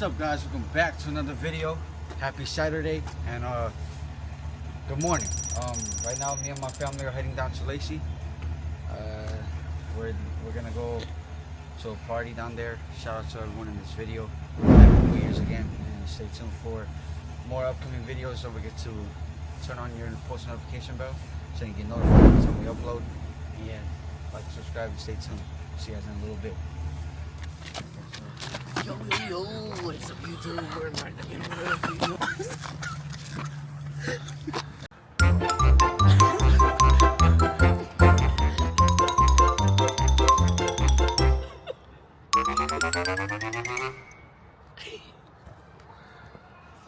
What's up, guys? Welcome back to another video. Happy Saturday and good morning. Right now me and my family are heading down to Lacey. We're gonna go to a party down there. Shout out to everyone in this video. Happy New Year's again, and stay tuned for more upcoming videos. Don't forget to turn on your post notification bell so you get notified every time we upload. And like, subscribe, and stay tuned. See you guys in a little bit. Yo, what's up, YouTube? We're back again with another video.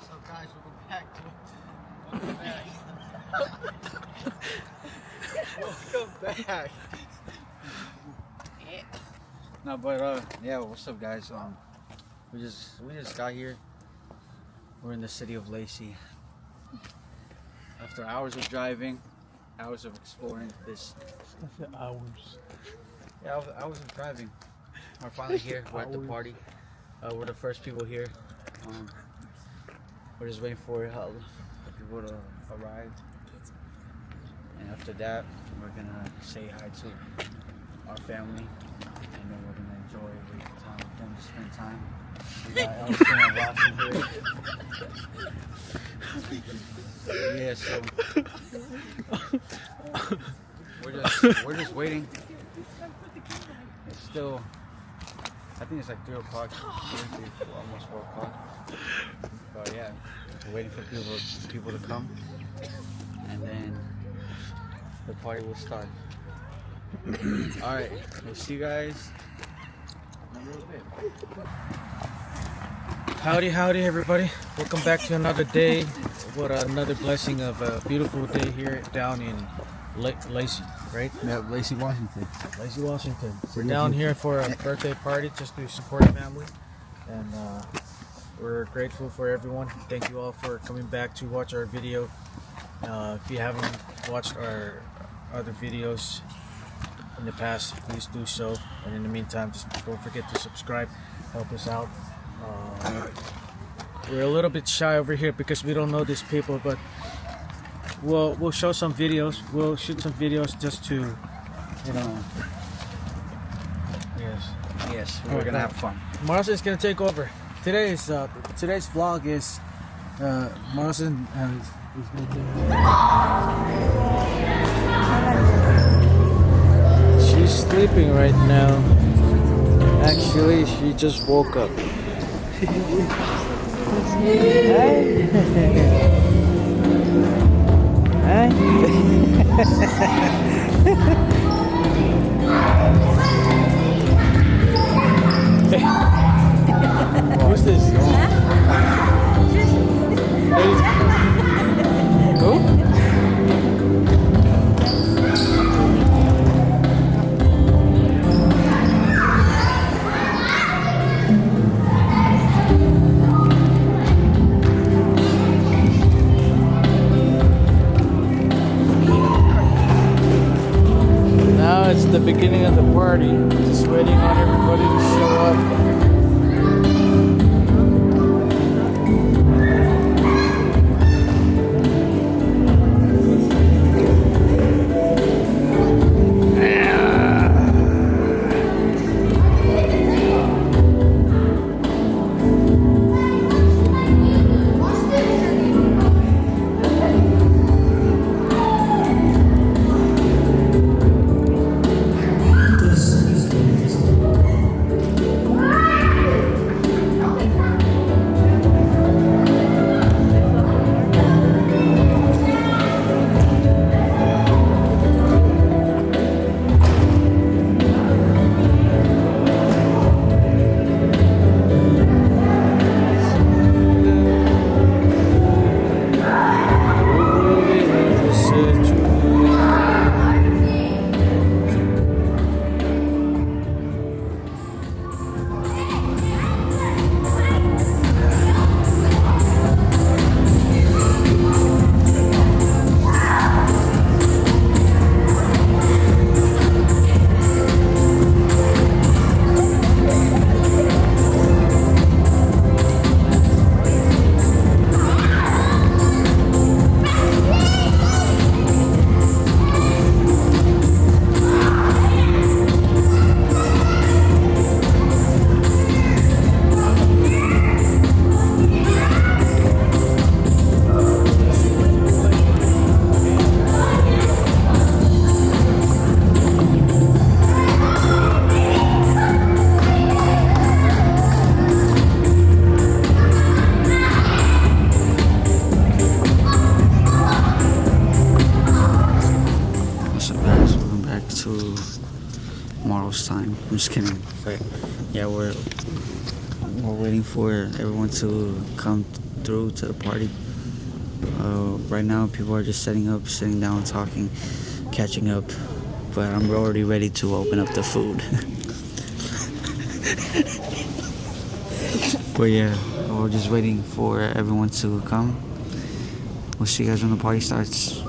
So guys, welcome back. Welcome back. No, but yeah, what's up, guys? We just got here. We're in the city of Lacey. After hours of driving, hours of exploring this. Hours. Yeah, hours of driving. We're finally here. We're at the party. We're the first people here. We're just waiting for people to arrive. And after that, we're gonna say hi to our family. And then we're gonna enjoy the time with them to spend time. We got Elson and Lacey here. Yeah, so we're just waiting. It's still, I think it's like 3 o'clock, almost 4 o'clock. But yeah, we're waiting for people to come, and then the party will start. All right, we'll see you guys in a little bit. Howdy, everybody. Welcome back to another day. What another blessing of a beautiful day here down in Lacey, right? Yeah, Lacey, Washington. Lacey, Washington. We're down here for a birthday party just to support family. And we're grateful for everyone. Thank you all for coming back to watch our video. If you haven't watched our other videos in the past, please do so. And in the meantime, just don't forget to subscribe. Help us out. We're a little bit shy over here because we don't know these people, but we'll show some videos. We'll shoot some videos just to, you know. Yes, we're gonna have fun. Marcin is gonna take over. Today's vlog is Marcin is gonna take. She's sleeping right now. Actually, she just woke up. Hey. Hey. Who's this? Who? Now it's the beginning of the party. Just waiting on everybody to show up. I'm just kidding. But yeah, we're waiting for everyone to come through to the party. Right now, people are just setting up, sitting down, talking, catching up. But I'm already ready to open up the food. But yeah, we're just waiting for everyone to come. We'll see you guys when the party starts.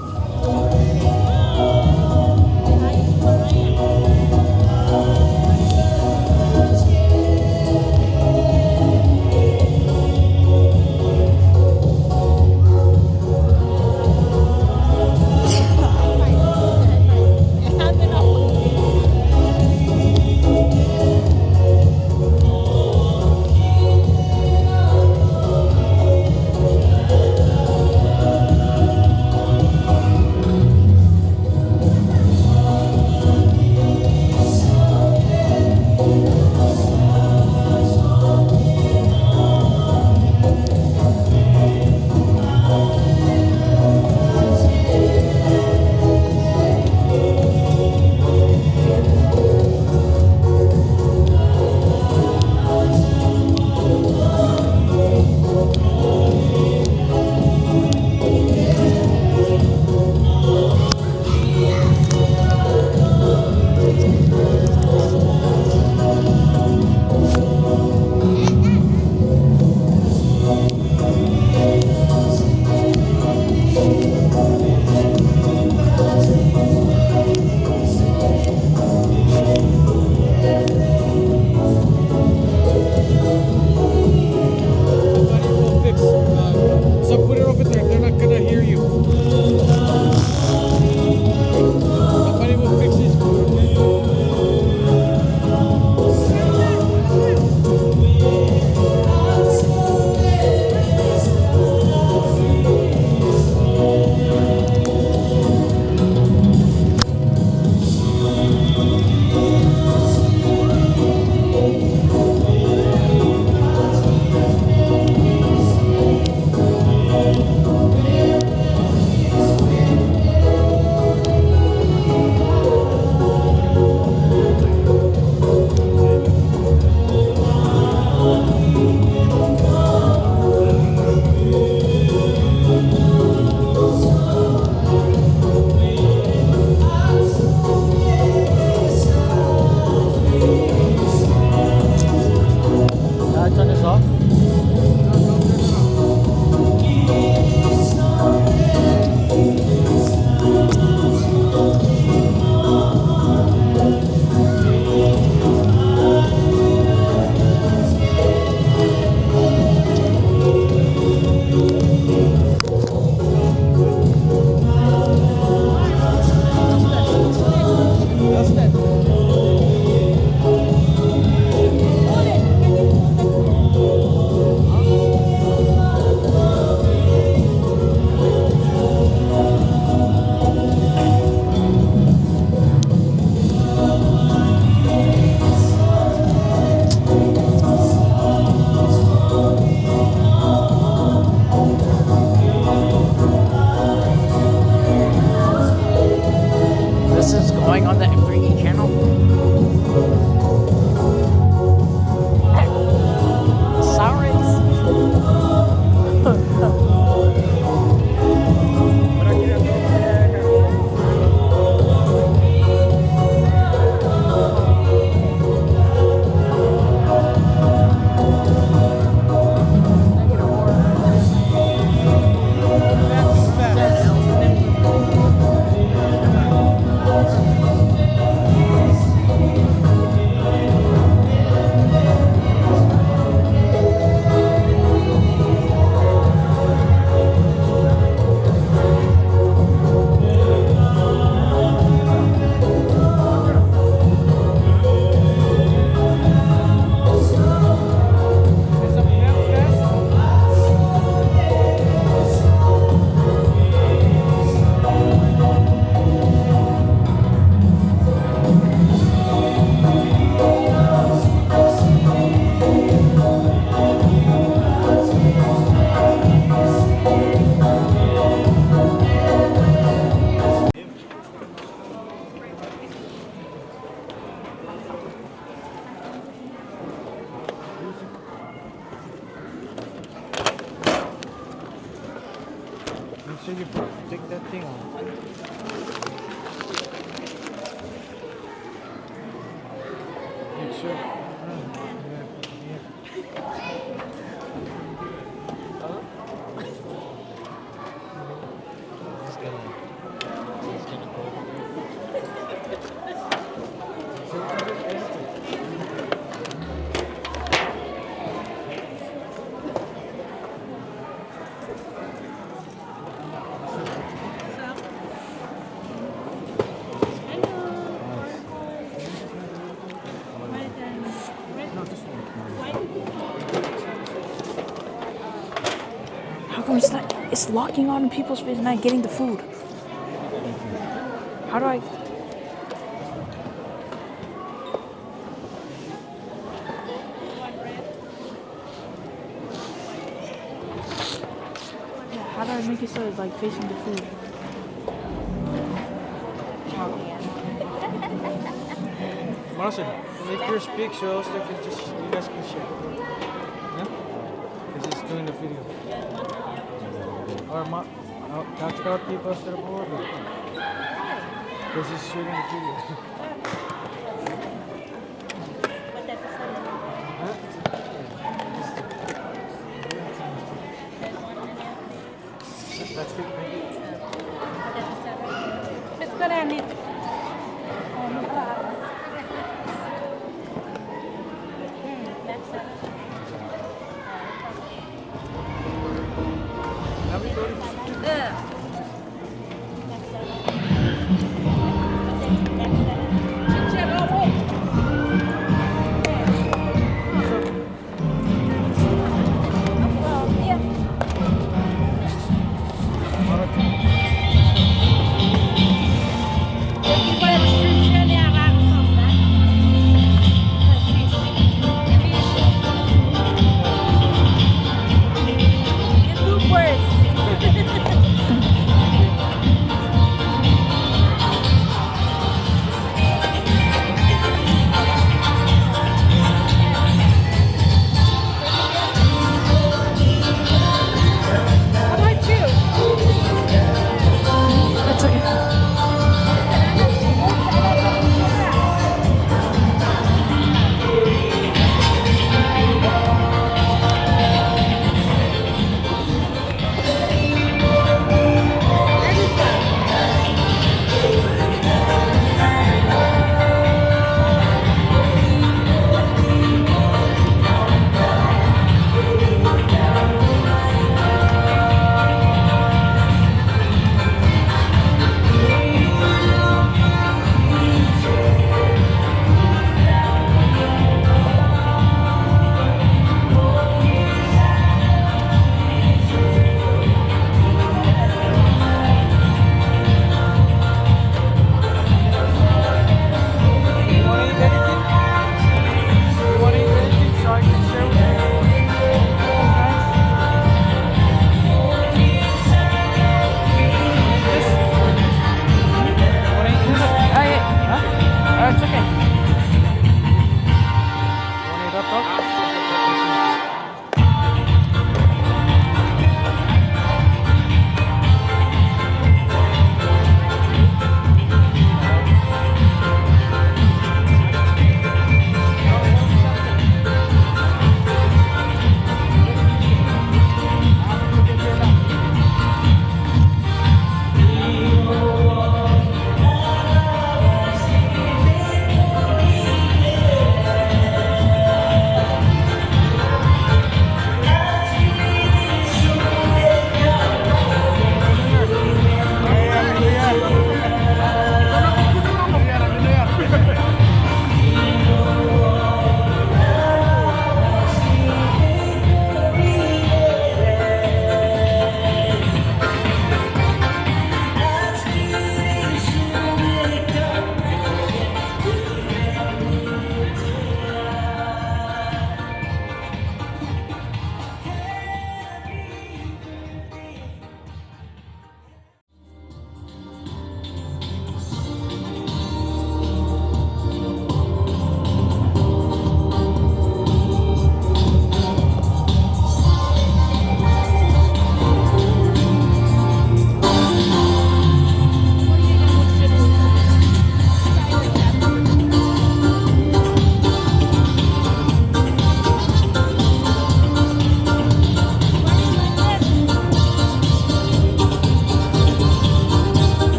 So you take that thing on. Make sure. How come it's locking on people's face and not getting the food? How do I? Yeah, how do I make it so it's like facing the food? Marcel, make your speak so else they can just, you guys can share. Yeah? Because it's doing the video. Or talk about people instead of board. Because it's shooting the video. That's good. It's good on it.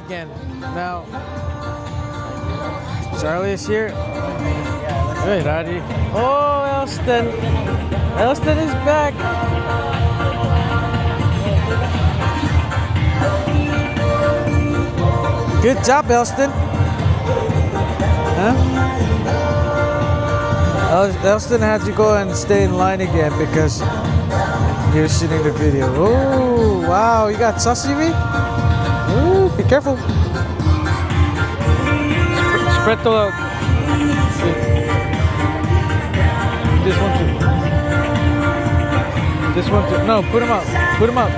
again. Now, Charlie is here. Hey, Daddy. Oh, Elston. Elston is back. Good job, Elston. Huh? Elston had to go and stay in line again because he was shooting the video. Oh, wow. You got sashimi? Ooh, be careful. Spread the out. This one too. This one too. No, put him up. Put him up.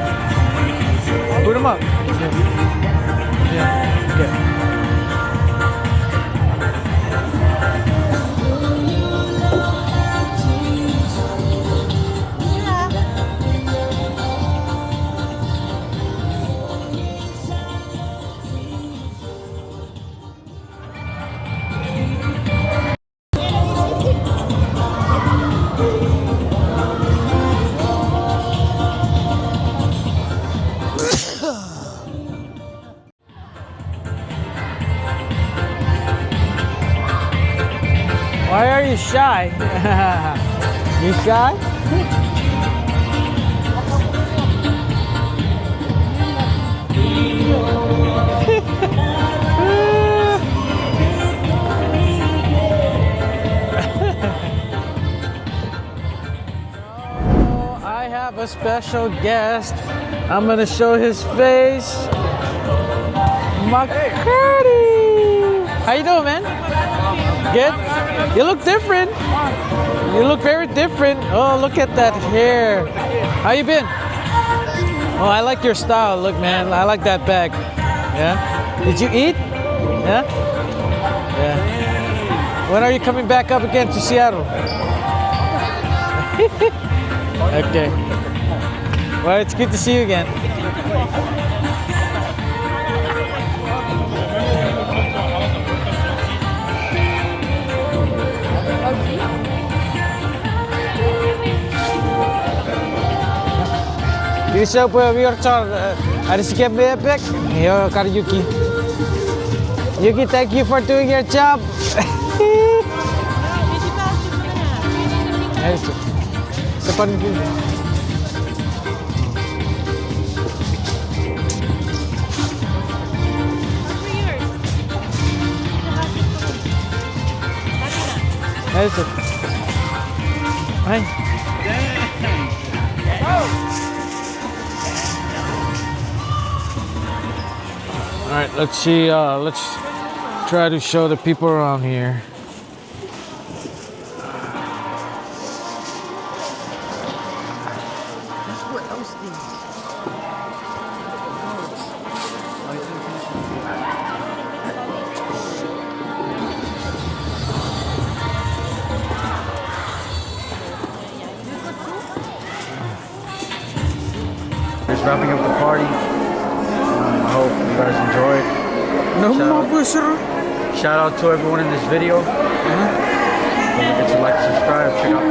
Put him up. Yeah. Okay. Why are you shy? You shy? Oh, I have a special guest. I'm gonna show his face. McCarty! How you doing, man? Good? You look different. You look very different. Oh, look at that hair. How you been? Oh, I like your style. Look, man, I like that bag. Yeah? Did you eat? Yeah? Yeah. When are you coming back up again to Seattle? Okay. Well, it's good to see you again. Jullie zo weer ada sikit bebek. Yo, kar Yuki. Yuki, thank you for doing your job. Depan dulu. Ayo, Hai. All right, let's see. Let's try to show the people around here. Just wrapping up the party. I hope you guys enjoyed. Shout out to everyone in this video. Don't forget to like and subscribe. Check out